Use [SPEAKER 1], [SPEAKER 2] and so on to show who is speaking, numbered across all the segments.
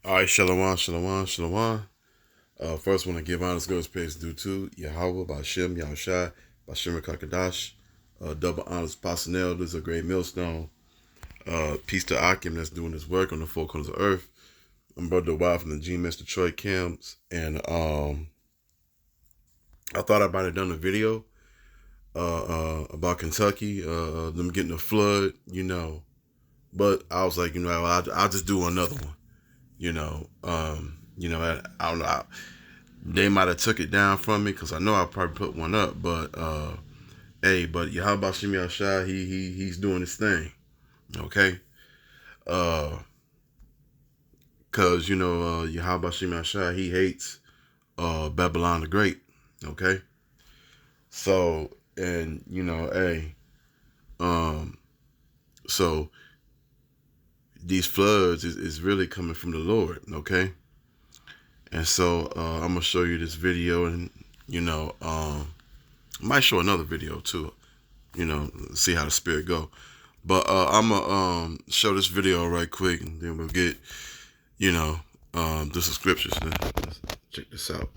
[SPEAKER 1] All right, shalom, shalom, shalom. First, want to give honors, goes praise due to Yahweh, Bashem, Yahushai, Bashem Kakadash. Double honors, Pasonel. This is a great millstone. Peace to Akim that's doing his work on the four corners of earth. I'm Brother Wild from the G-Mess Detroit camps. And I thought I might have done a video about Kentucky, them getting a flood, But I was like, I'll just do another one. I don't know. They might have took it down from me because I know I probably put one up. But but Yahweh Shem Yahshai, he's doing his thing, okay? Cause Yahweh Shem Yahshai, he hates Babylon the Great, okay? So so these floods is really coming from the Lord, okay? And so I'm gonna show you this video, and I might show another video too, see how the spirit go. But I'm gonna show this video right quick, and then we'll get the scriptures. Let's check this out.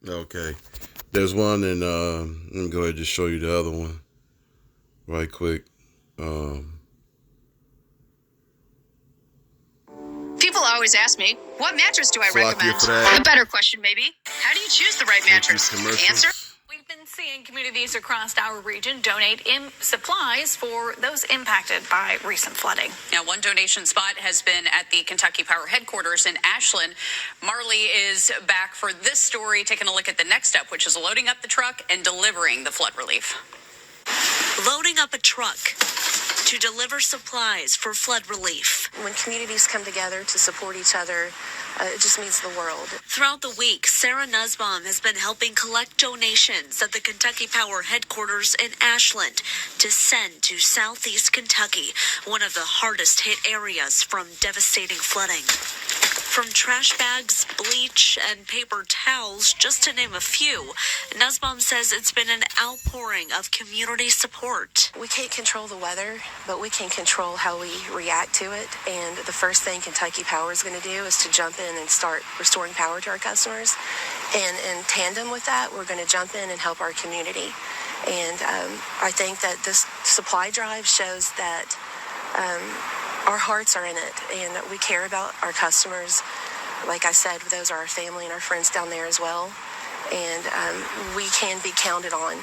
[SPEAKER 1] Okay, there's one, and let me go ahead and just show you the other one right quick.
[SPEAKER 2] People always ask me, what mattress do I recommend? A better question, maybe. How do you choose the right mattress? Answer.
[SPEAKER 3] We've been seeing communities across our region donate supplies for those impacted by recent flooding.
[SPEAKER 4] Now, one donation spot has been at the Kentucky Power headquarters in Ashland. Marley is back for this story, taking a look at the next step, which is loading up the truck and delivering the flood relief.
[SPEAKER 5] Loading up a truck to deliver supplies for flood relief. When communities come together to support each other, it just means the world.
[SPEAKER 6] Throughout the week, Sarah Nussbaum has been helping collect donations at the Kentucky Power headquarters in Ashland to send to southeast Kentucky, one of the hardest hit areas from devastating flooding. From trash bags, bleach, and paper towels, just to name a few, Nussbaum says it's been an outpouring of community support.
[SPEAKER 5] We can't control the weather, but we can control how we react to it. And the first thing Kentucky Power is going to do is to jump in and start restoring power to our customers. And in tandem with that, we're going to jump in and help our community. And I think that this supply drive shows that our hearts are in it, and we care about our customers. Like I said, those are our family and our friends down there as well. And we can be counted on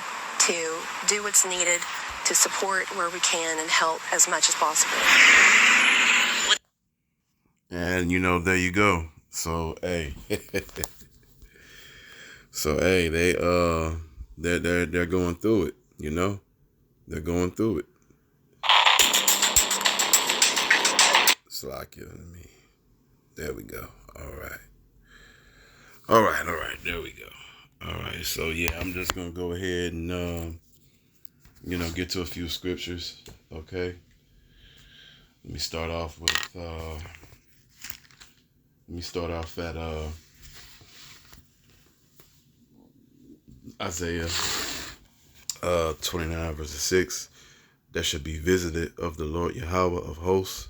[SPEAKER 5] to do what's needed to support where we can and help as much as possible.
[SPEAKER 1] And there you go. So hey, they're going through it. They're going through it. Slack you and me. There we go. All right. There we go. All right. So yeah, I'm just gonna go ahead and get to a few scriptures. Okay. Let me start off at Isaiah 29 verses 6. That should be visited of the Lord Yahweh of hosts,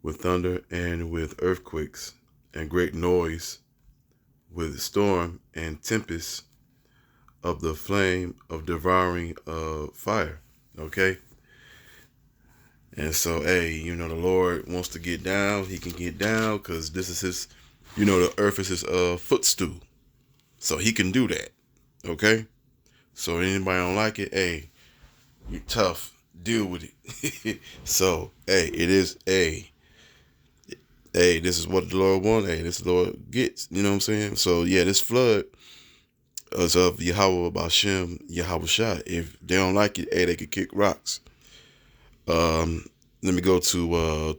[SPEAKER 1] with thunder and with earthquakes and great noise, with storm and tempest, of the flame of devouring fire. Okay. And so, the Lord wants to get down. He can get down because this is his, the earth is his footstool. So he can do that. Okay. So anybody don't like it, you're tough. Deal with it. So, it is this is what the Lord wants. This is the Lord gets. You know what I'm saying? So, yeah, this flood is of Yahweh B'Shem Yahweh Shai. If they don't like it, they could kick rocks. Let me go to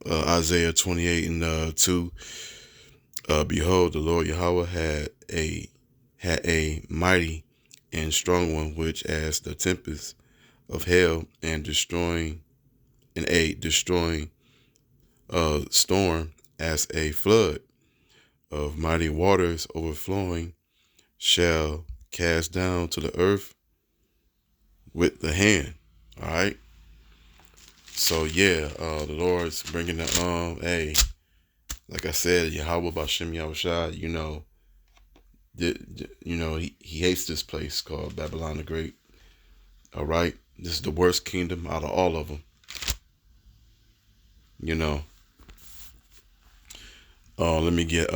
[SPEAKER 1] Isaiah 28 and 2. Behold, the Lord Yahweh had a mighty and strong one, which as the tempest of hell and destroying storm, as a flood of mighty waters overflowing, shall cast down to the earth with the hand. All right. So yeah, the Lord's bringing the like I said, Yahweh B'Shem Yahweh Shai. He hates this place called Babylon the Great. All right, this is the worst kingdom out of all of them. Let me get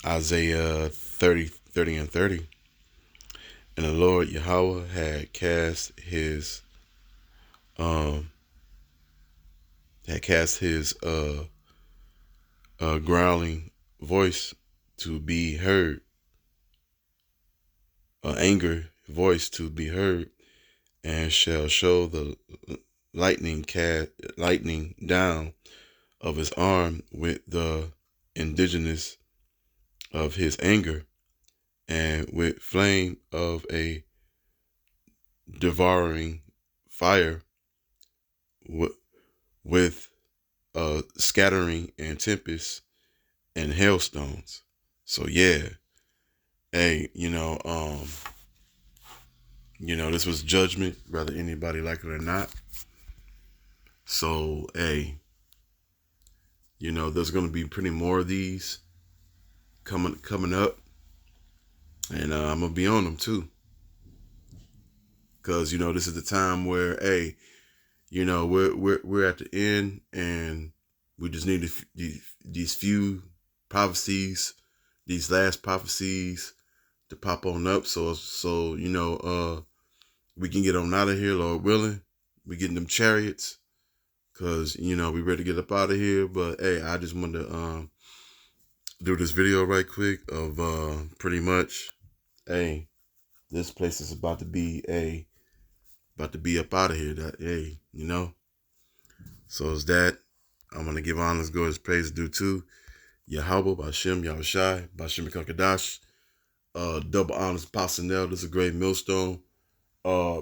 [SPEAKER 1] Isaiah 30 and 30. And the Lord Yahweh had cast his growling voice to be heard, anger voice to be heard, and shall show the lightning down of his arm with the indigenous of his anger, and with flame of a devouring fire, with scattering and tempest and hailstones. So yeah, this was judgment, whether anybody like it or not. So there's gonna be plenty more of these coming up, and I'm gonna be on them too, because this is the time where we're at the end, and we just need these few prophecies, these last prophecies, to pop on up, so we can get on out of here, Lord willing. We getting them chariots, because we ready to get up out of here. But I just wanted to do this video right quick of pretty much this place is about to be up out of here. That so is that. I'm going to give honors, glory, praise due to Yahweh, Bashem, Yahushai, Bashem Kakadash. Double honors, Pasanel. This is a great millstone.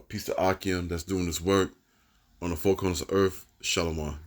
[SPEAKER 1] Peace to Akim that's doing this work on the four corners of earth. Shalom.